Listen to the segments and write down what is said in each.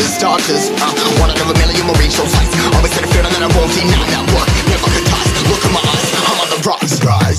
starters. One out of a million will reach those heights. Always had a feeling that I won't deny that work. Never could toss. Look in my eyes, I'm on the rocks, guys.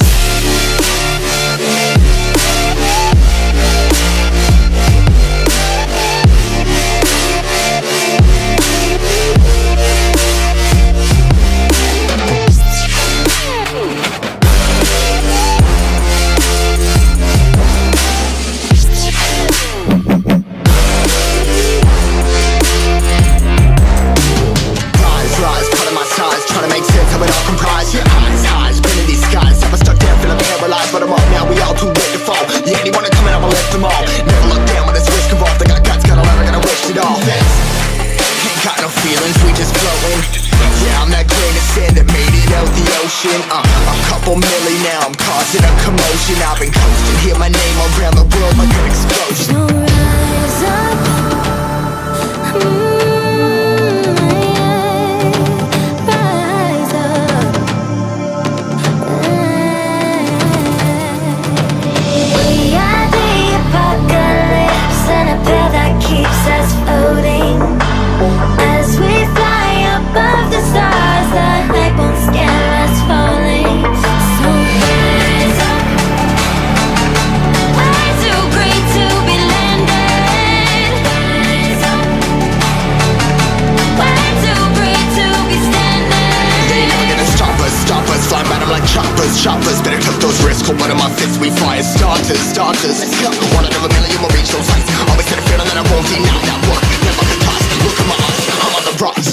But I'm up now, we all too late to fall. Yeah, anyone to come in, I'ma lift them all. Never look down when there's risk involved. I got guts, got a lot, I gotta wish it all. Ain't got no feelings, we just floating. Yeah, I'm that grain of sand that made it out the ocean. A couple milli now, I'm causing a commotion. I've been coasting, hear my name around the world like an explosion. So rise up. Choppers, better took those risks. Hold one of my fists, we fire starters. Let's go. One out of a million will reach those heights. Always had a feeling that I won't deny that work. Never could toss. Look in my eyes, I'm on the rocks.